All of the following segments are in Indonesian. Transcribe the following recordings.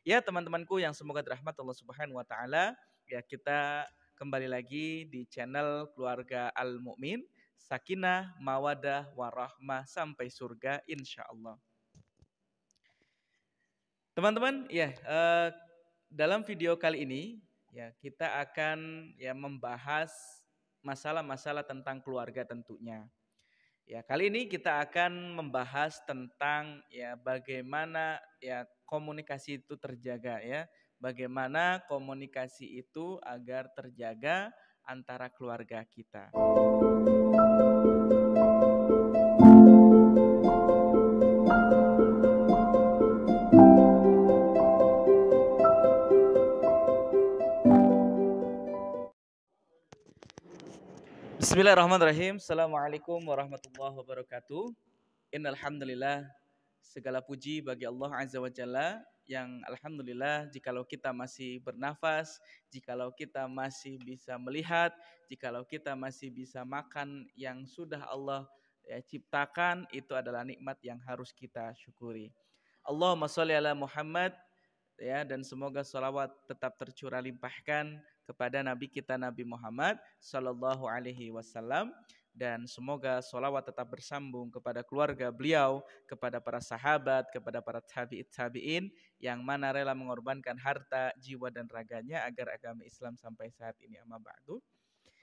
Ya teman-temanku yang semoga dirahmati Allah Subhanahu wa taala, ya kita kembali lagi di channel Keluarga Al Mukmin, Sakinah, Mawadah, Warahmah sampai surga insyaallah. Teman-teman, dalam video kali ini ya kita akan membahas masalah-masalah tentang keluarga tentunya. Ya, kali ini kita akan membahas tentang bagaimana komunikasi itu terjaga ya. Bagaimana komunikasi itu agar terjaga antara keluarga kita. Bismillahirrahmanirrahim. Assalamualaikum warahmatullahi wabarakatuh. Innal hamdalillah, segala puji bagi Allah Azza wa Jalla yang alhamdulillah jikalau kita masih bernafas, jikalau kita masih bisa melihat, jikalau kita masih bisa makan yang sudah Allah ciptakan, itu adalah nikmat yang harus kita syukuri. Allahumma sholli ala Muhammad, dan semoga sholawat tetap tercurah limpahkan kepada Nabi kita Nabi Muhammad Sallallahu Alaihi Wasallam, dan semoga sholawat tetap bersambung kepada keluarga beliau, kepada para sahabat, kepada para tabi'in yang mana rela mengorbankan harta, jiwa dan raganya agar agama Islam sampai saat ini. Amma ba'du.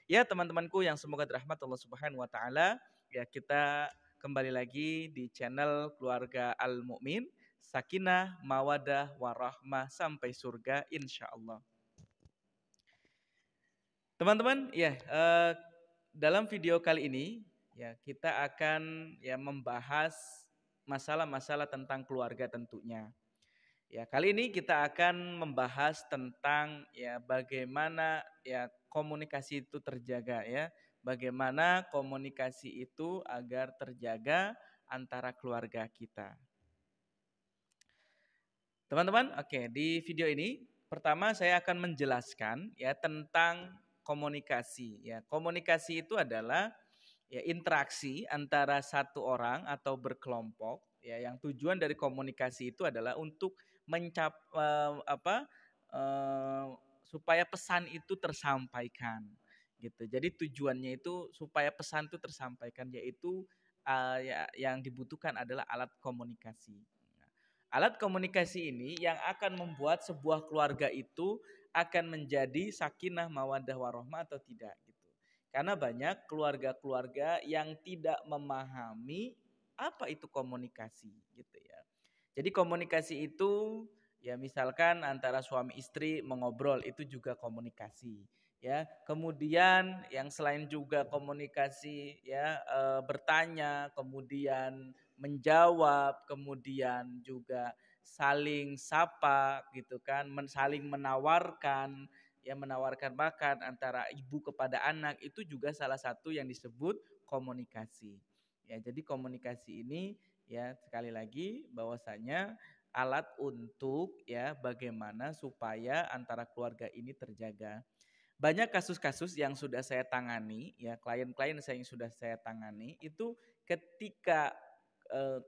Ya teman-temanku yang semoga dirahmati Allah Subhanahu wa taala, ya kita kembali lagi di channel Keluarga Al Mukmin, Sakinah, Mawadah, Warahmah sampai surga insyaallah. Teman-teman, dalam video kali ini ya kita akan membahas masalah-masalah tentang keluarga tentunya. Ya, kali ini kita akan membahas tentang bagaimana komunikasi itu terjaga ya. Bagaimana komunikasi itu agar terjaga antara keluarga kita. Teman-teman, oke, di video ini pertama saya akan menjelaskan tentang komunikasi ya. Komunikasi itu adalah interaksi antara satu orang atau berkelompok yang tujuan dari komunikasi itu adalah untuk supaya pesan itu tersampaikan gitu. Jadi tujuannya itu supaya pesan itu tersampaikan, yaitu yang dibutuhkan adalah alat komunikasi. Alat komunikasi ini yang akan membuat sebuah keluarga itu akan menjadi sakinah, mawaddah, warahmah atau tidak gitu. Karena banyak keluarga-keluarga yang tidak memahami apa itu komunikasi gitu ya. Jadi komunikasi itu misalkan antara suami istri mengobrol, itu juga komunikasi ya. Kemudian yang selain juga komunikasi bertanya, kemudian menjawab, kemudian juga saling sapa gitu kan, saling menawarkan menawarkan makan antara ibu kepada anak, itu juga salah satu yang disebut komunikasi. Ya, jadi komunikasi ini sekali lagi bahwasanya alat untuk bagaimana supaya antara keluarga ini terjaga. Banyak kasus-kasus yang sudah saya tangani klien-klien saya yang sudah saya tangani itu ketika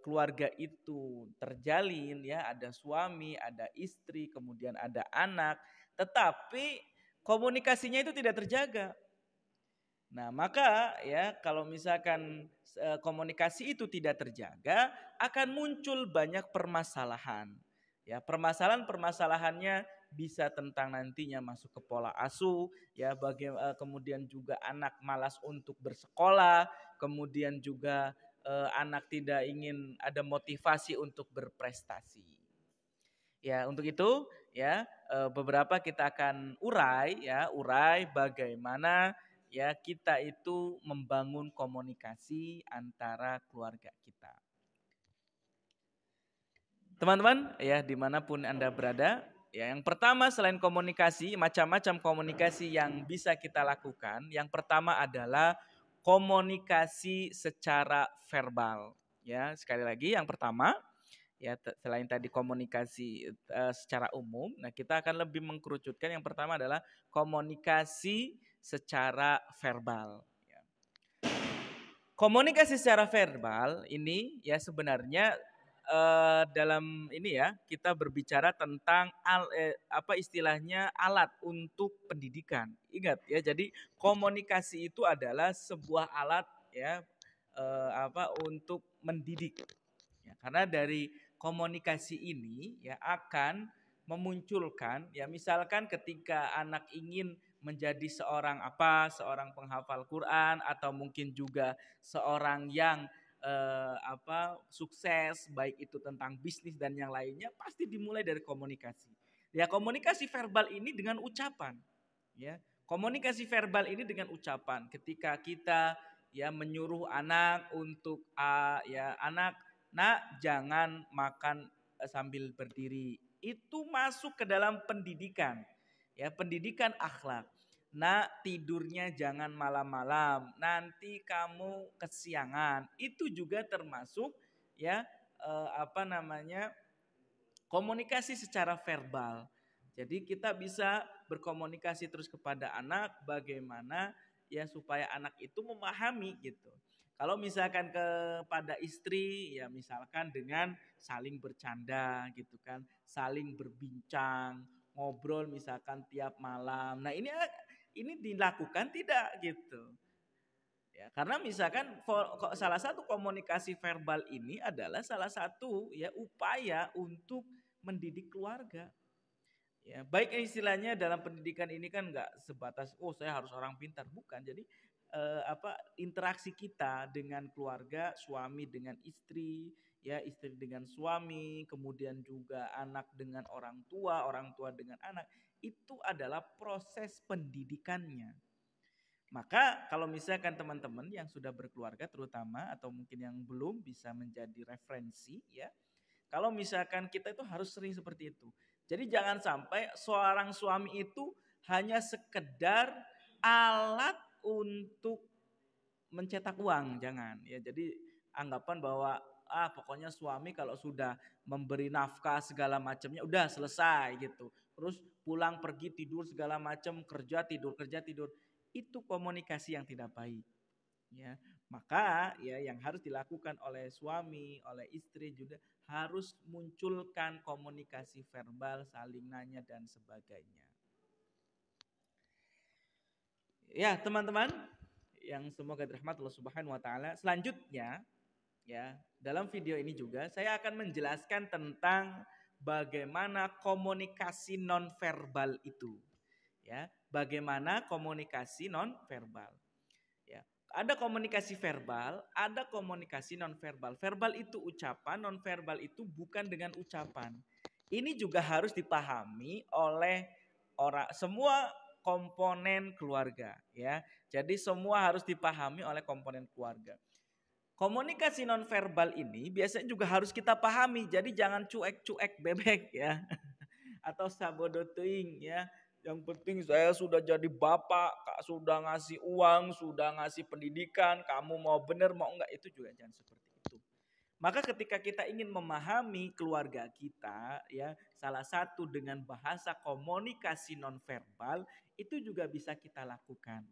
keluarga itu terjalin ada suami, ada istri, kemudian ada anak, tetapi komunikasinya itu tidak terjaga. Nah, maka kalau misalkan komunikasi itu tidak terjaga, akan muncul banyak permasalahan. Ya, permasalahan-permasalahannya bisa tentang nantinya masuk ke pola asuh, kemudian juga anak malas untuk bersekolah, kemudian juga anak tidak ingin ada motivasi untuk berprestasi. Ya, untuk itu beberapa kita akan urai bagaimana kita itu membangun komunikasi antara keluarga kita. Teman-teman dimanapun Anda berada, yang pertama selain komunikasi, macam-macam komunikasi yang bisa kita lakukan. Yang pertama adalah komunikasi secara verbal. Ya, sekali lagi yang pertama selain tadi komunikasi secara umum, nah kita akan lebih mengkerucutkan. Yang pertama adalah komunikasi secara verbal. Komunikasi secara verbal ini sebenarnya dalam ini ya kita berbicara tentang apa istilahnya alat untuk pendidikan. Ingat ya, jadi komunikasi itu adalah sebuah alat ya apa untuk mendidik. Ya, karena dari komunikasi ini ya akan memunculkan ya misalkan ketika anak ingin menjadi seorang apa, seorang penghafal Quran atau mungkin juga seorang yang apa sukses baik itu tentang bisnis dan yang lainnya pasti dimulai dari komunikasi. Ya komunikasi verbal ini dengan ucapan ya. Komunikasi verbal ini dengan ucapan ketika kita ya menyuruh anak untuk ya anak nak jangan makan sambil berdiri. Itu masuk ke dalam pendidikan. Ya, pendidikan akhlak. Nak tidurnya jangan malam-malam, nanti kamu kesiangan. Itu juga termasuk ya apa namanya komunikasi secara verbal. Jadi kita bisa berkomunikasi terus kepada anak bagaimana ya supaya anak itu memahami gitu. Kalau misalkan kepada istri ya misalkan dengan saling bercanda gitu kan, saling berbincang, ngobrol misalkan tiap malam. Nah, ini dilakukan tidak gitu. Ya, karena misalkan salah satu komunikasi verbal ini adalah salah satu ya upaya untuk mendidik keluarga. Ya, baik istilahnya dalam pendidikan ini kan nggak sebatas oh saya harus orang pintar, bukan. Jadi apa interaksi kita dengan keluarga, suami dengan istri, ya istri dengan suami, kemudian juga anak dengan orang tua dengan anak, itu adalah proses pendidikannya. Maka kalau misalkan teman-teman yang sudah berkeluarga terutama atau mungkin yang belum bisa menjadi referensi ya. Kalau misalkan kita itu harus sering seperti itu. Jadi jangan sampai seorang suami itu hanya sekedar alat untuk mencetak uang, jangan ya. Jadi anggapan bahwa pokoknya suami kalau sudah memberi nafkah segala macamnya udah selesai gitu. Terus pulang pergi tidur segala macam, kerja tidur. Itu komunikasi yang tidak baik. Ya, maka ya yang harus dilakukan oleh suami, oleh istri juga harus munculkan komunikasi verbal, saling nanya dan sebagainya. Ya, teman-teman yang semoga dirahmati Allah Subhanahu wa taala. Selanjutnya ya, dalam video ini juga saya akan menjelaskan tentang bagaimana komunikasi nonverbal itu. Ya, bagaimana komunikasi nonverbal. Ya, ada komunikasi verbal, ada komunikasi nonverbal. Verbal itu ucapan, nonverbal itu bukan dengan ucapan. Ini juga harus dipahami oleh orang semua komponen keluarga ya. Jadi semua harus dipahami oleh komponen keluarga. Komunikasi nonverbal ini biasanya juga harus kita pahami. Jadi jangan cuek-cuek bebek ya. Atau sabodo teuing ya. Yang penting saya sudah jadi bapak, Kak, sudah ngasih uang, sudah ngasih pendidikan, kamu mau benar mau enggak, itu juga jangan seperti itu. Maka ketika kita ingin memahami keluarga kita ya, salah satu dengan bahasa komunikasi nonverbal itu juga bisa kita lakukan.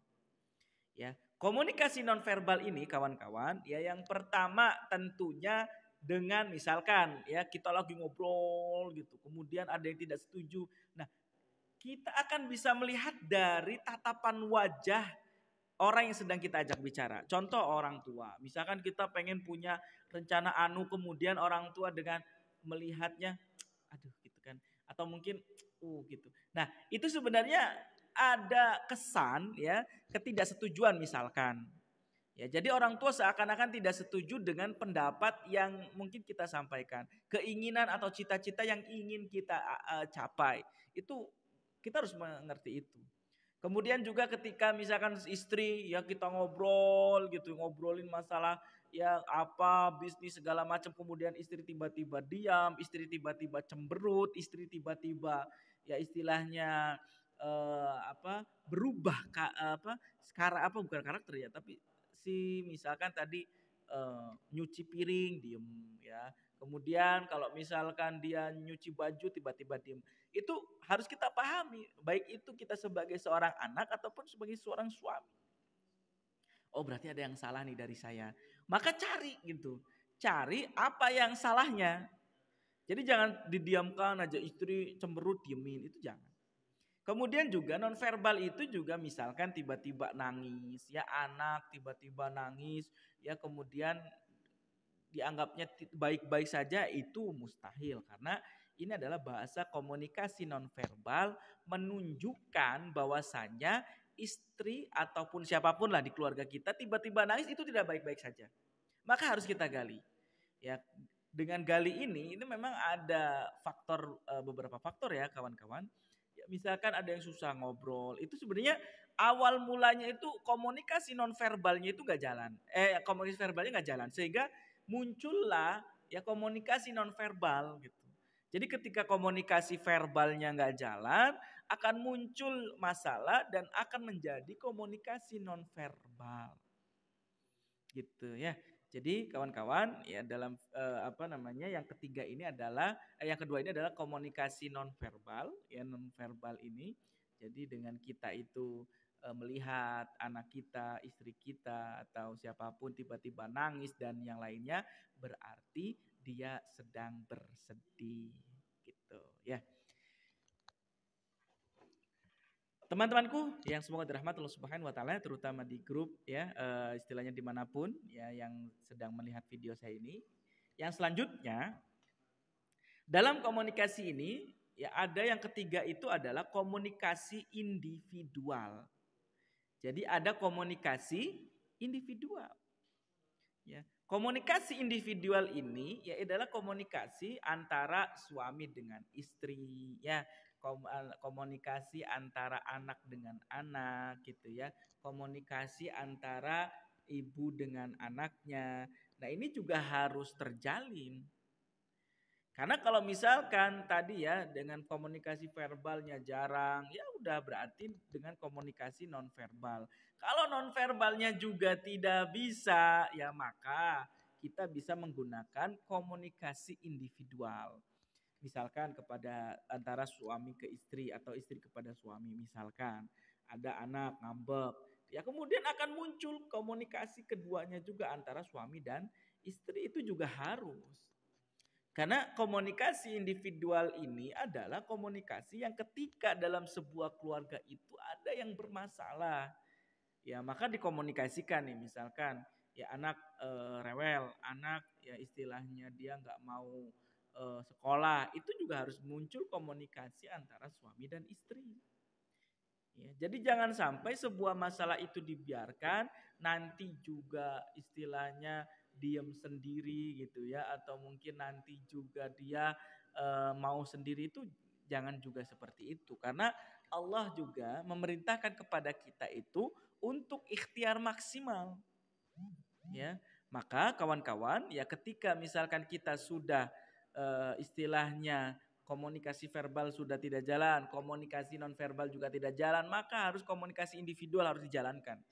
Ya, komunikasi nonverbal ini kawan-kawan, ya yang pertama tentunya dengan misalkan ya kita lagi ngobrol gitu, kemudian ada yang tidak setuju. Nah, kita akan bisa melihat dari tatapan wajah orang yang sedang kita ajak bicara. Contoh orang tua. Misalkan kita pengen punya rencana anu kemudian orang tua dengan melihatnya aduh gitu kan. Atau mungkin gitu. Nah, itu sebenarnya ada kesan ya ketidaksetujuan misalkan. Ya, jadi orang tua seakan-akan tidak setuju dengan pendapat yang mungkin kita sampaikan, keinginan atau cita-cita yang ingin kita capai. Itu kita harus mengerti itu. Kemudian juga ketika misalkan istri ya kita ngobrol gitu, ngobrolin masalah ya apa bisnis segala macam, kemudian istri tiba-tiba diam, istri tiba-tiba cemberut, istri tiba-tiba ya istilahnya apa berubah apa sekarang apa bukan karakter ya, tapi si misalkan tadi nyuci piring diem ya. Kemudian kalau misalkan dia nyuci baju tiba-tiba diem. Itu harus kita pahami, baik itu kita sebagai seorang anak ataupun sebagai seorang suami. Oh berarti ada yang salah nih dari saya. Maka cari gitu. cari apa yang salahnya. Jadi jangan didiamkan aja, istri cemberut diemin, itu jangan. Kemudian juga nonverbal itu juga misalkan tiba-tiba nangis, ya anak tiba-tiba nangis, ya kemudian dianggapnya baik-baik saja, itu mustahil karena ini adalah bahasa komunikasi nonverbal menunjukkan bahwasanya istri ataupun siapapun lah di keluarga kita tiba-tiba nangis itu tidak baik-baik saja. Maka harus kita gali. Ya, dengan gali ini memang ada faktor beberapa faktor ya kawan-kawan. Ya, misalkan ada yang susah ngobrol, itu sebenarnya awal mulanya itu komunikasi nonverbalnya itu nggak jalan. Komunikasi verbalnya nggak jalan sehingga muncullah ya komunikasi nonverbal gitu. Jadi ketika komunikasi verbalnya nggak jalan, akan muncul masalah dan akan menjadi komunikasi nonverbal. Gitu ya. Jadi kawan-kawan ya dalam yang ketiga ini adalah yang kedua ini adalah komunikasi nonverbal ya, nonverbal ini. Jadi dengan kita itu melihat anak kita, istri kita atau siapapun tiba-tiba nangis dan yang lainnya, berarti dia sedang bersedih gitu ya. Teman-temanku yang semoga dirahmati Allah Subhanahu wa taala, terutama di grup ya, istilahnya dimanapun ya yang sedang melihat video saya ini. Yang selanjutnya dalam komunikasi ini ya ada yang ketiga itu adalah komunikasi individual. Jadi ada komunikasi individual. Ya, komunikasi individual ini ya adalah komunikasi antara suami dengan istri ya, komunikasi antara anak dengan anak gitu ya, komunikasi antara ibu dengan anaknya. Nah, ini juga harus terjalin. Karena kalau misalkan tadi ya dengan komunikasi verbalnya jarang, ya udah berarti dengan komunikasi nonverbal. Kalau nonverbalnya juga tidak bisa, ya maka kita bisa menggunakan komunikasi individual. Misalkan kepada antara suami ke istri atau istri kepada suami, misalkan ada anak ngambek, ya kemudian akan muncul komunikasi keduanya juga antara suami dan istri, itu juga harus. Karena komunikasi individual ini adalah komunikasi yang ketika dalam sebuah keluarga itu ada yang bermasalah. Ya, maka dikomunikasikan nih, misalkan ya anak rewel, anak ya istilahnya dia nggak mau sekolah, itu juga harus muncul komunikasi antara suami dan istri. Ya, jadi jangan sampai sebuah masalah itu dibiarkan, nanti juga istilahnya diem sendiri gitu ya, atau mungkin nanti juga dia mau sendiri, itu jangan juga seperti itu. Karena Allah juga memerintahkan kepada kita itu untuk ikhtiar maksimal. Ya, maka kawan-kawan ya ketika misalkan kita sudah istilahnya komunikasi verbal sudah tidak jalan, komunikasi nonverbal juga tidak jalan, maka harus komunikasi individual harus dijalankan.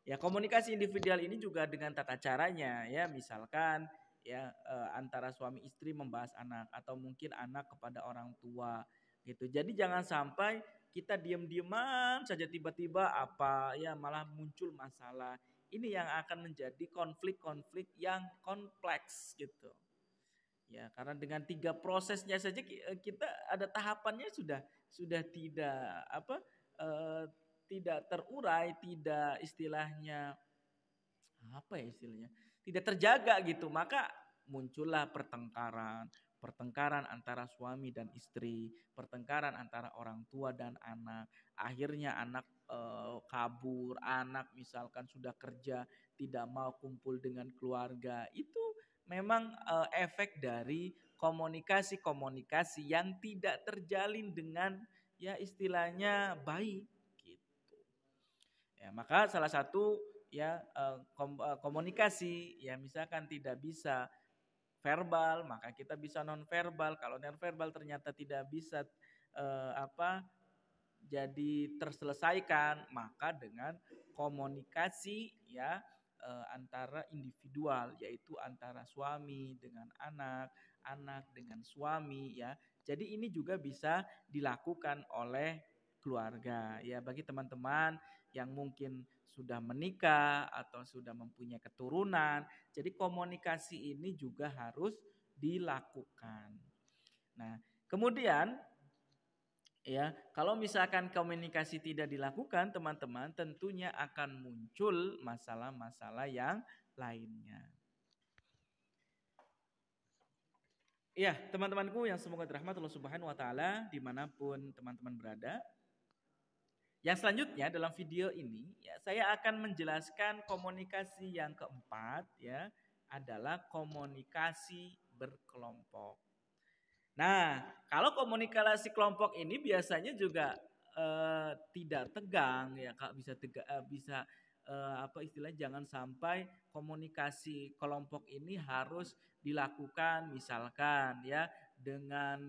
Ya, komunikasi individual ini juga dengan tata caranya ya, misalkan ya antara suami istri membahas anak atau mungkin anak kepada orang tua gitu. Jadi jangan sampai kita diam-diaman saja tiba-tiba apa ya malah muncul masalah. Ini yang akan menjadi konflik-konflik yang kompleks gitu. Ya, karena dengan 3 prosesnya saja kita ada tahapannya sudah tidak eh, tidak terurai, tidak istilahnya tidak terjaga gitu. Maka muncullah pertengkaran antara suami dan istri, pertengkaran antara orang tua dan anak. Akhirnya anak kabur, anak misalkan sudah kerja tidak mau kumpul dengan keluarga. Itu memang efek dari komunikasi-komunikasi yang tidak terjalin dengan ya istilahnya baik gitu. Ya, maka salah satu ya komunikasi ya misalkan tidak bisa verbal, maka kita bisa non verbal. Kalau non verbal ternyata tidak bisa jadi terselesaikan, maka dengan komunikasi ya antara individual, yaitu antara suami dengan anak, anak dengan suami ya. Jadi ini juga bisa dilakukan oleh keluarga. Ya, bagi teman-teman yang mungkin sudah menikah atau sudah mempunyai keturunan, jadi komunikasi ini juga harus dilakukan. Nah, kemudian ya, kalau misalkan komunikasi tidak dilakukan, teman-teman, tentunya akan muncul masalah-masalah yang lainnya. Ya, teman-temanku yang semoga dirahmati Allah Subhanahu wa taala dimanapun teman-teman berada. Yang selanjutnya dalam video ini ya saya akan menjelaskan komunikasi yang keempat ya adalah komunikasi berkelompok. Nah, kalau komunikasi kelompok ini biasanya juga tidak tegang ya Kak, bisa apa istilahnya jangan sampai komunikasi kelompok ini harus dilakukan misalkan ya dengan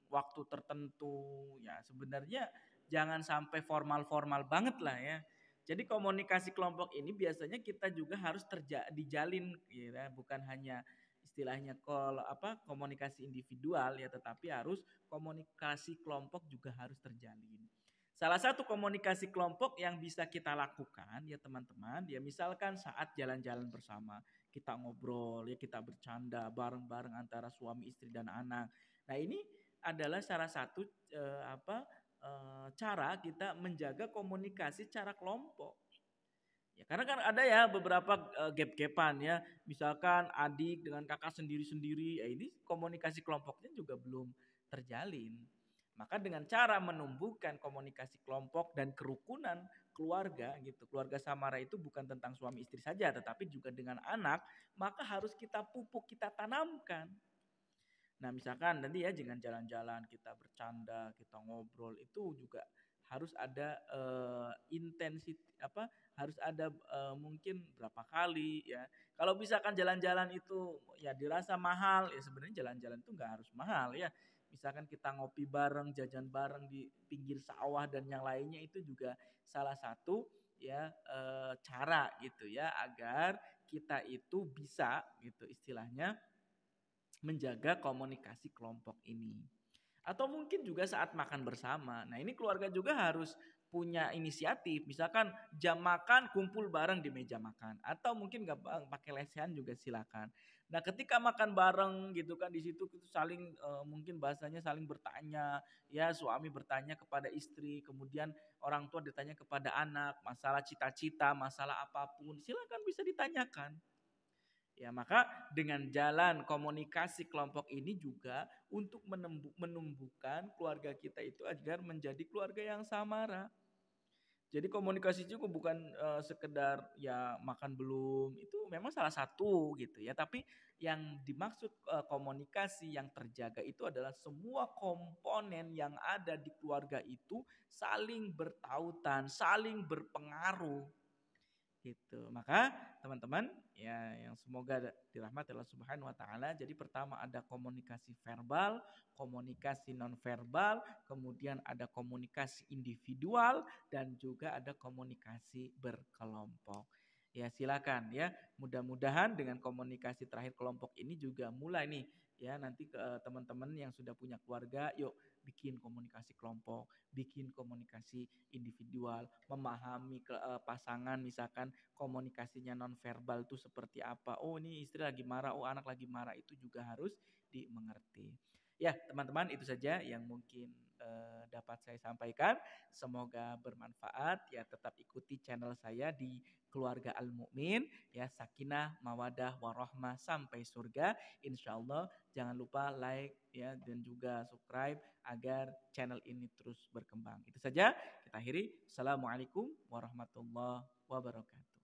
waktu tertentu ya sebenarnya jangan sampai formal-formal banget lah ya. Jadi komunikasi kelompok ini biasanya kita juga harus dijalin ya, bukan hanya istilahnya kalau apa komunikasi individual ya tetapi harus komunikasi kelompok juga harus terjalin. Salah satu komunikasi kelompok yang bisa kita lakukan ya teman-teman ya misalkan saat jalan-jalan bersama kita ngobrol ya kita bercanda bareng-bareng antara suami istri dan anak. Nah ini adalah salah satu cara kita menjaga komunikasi secara kelompok. Ya, karena kan ada ya beberapa gap-gapan ya, misalkan adik dengan kakak sendiri-sendiri, ya ini komunikasi kelompoknya juga belum terjalin. Maka dengan cara menumbuhkan komunikasi kelompok dan kerukunan keluarga gitu. Keluarga Samara itu bukan tentang suami istri saja tetapi juga dengan anak, maka harus kita pupuk, kita tanamkan. Nah, misalkan nanti ya jangan jalan-jalan, kita bercanda, kita ngobrol itu juga harus ada intensitas apa harus ada mungkin berapa kali ya. Kalau misalkan jalan-jalan itu ya dirasa mahal, ya sebenarnya jalan-jalan itu nggak harus mahal ya. Misalkan kita ngopi bareng, jajan bareng di pinggir sawah dan yang lainnya itu juga salah satu ya cara gitu ya agar kita itu bisa gitu istilahnya menjaga komunikasi kelompok ini. Atau mungkin juga saat makan bersama. Nah, ini keluarga juga harus punya inisiatif. Misalkan jam makan kumpul bareng di meja makan atau mungkin nggak pakai lesehan juga silakan. Nah, ketika makan bareng gitu kan di situ saling mungkin bahasanya saling bertanya, ya suami bertanya kepada istri, kemudian orang tua ditanya kepada anak, masalah cita-cita, masalah apapun, silakan bisa ditanyakan. Ya, maka dengan jalan komunikasi kelompok ini juga untuk menumbuhkan keluarga kita itu agar menjadi keluarga yang samara. Jadi komunikasi juga bukan sekedar ya makan belum, itu memang salah satu gitu ya. Tapi yang dimaksud komunikasi yang terjaga itu adalah semua komponen yang ada di keluarga itu saling bertautan, saling berpengaruh gitu. Maka teman-teman ya yang semoga dirahmati Allah Subhanahu wa taala. Jadi pertama ada komunikasi verbal, komunikasi non verbal, kemudian ada komunikasi individual dan juga ada komunikasi berkelompok. Ya silakan ya. Mudah-mudahan dengan komunikasi terakhir kelompok ini juga mulai nih ya nanti ke teman-teman yang sudah punya keluarga yuk bikin komunikasi kelompok, bikin komunikasi individual, memahami pasangan misalkan komunikasinya nonverbal itu seperti apa. Oh, ini istri lagi marah, oh anak lagi marah itu juga harus dimengerti. Ya, teman-teman itu saja yang mungkin dapat saya sampaikan. Semoga bermanfaat. Ya, tetap ikuti channel saya di Keluarga Al Mukmin ya sakinah mawadah warahmah sampai surga insyaallah. Jangan lupa like ya dan juga subscribe agar channel ini terus berkembang. Itu saja kita akhiri. Assalamualaikum warahmatullahi wabarakatuh.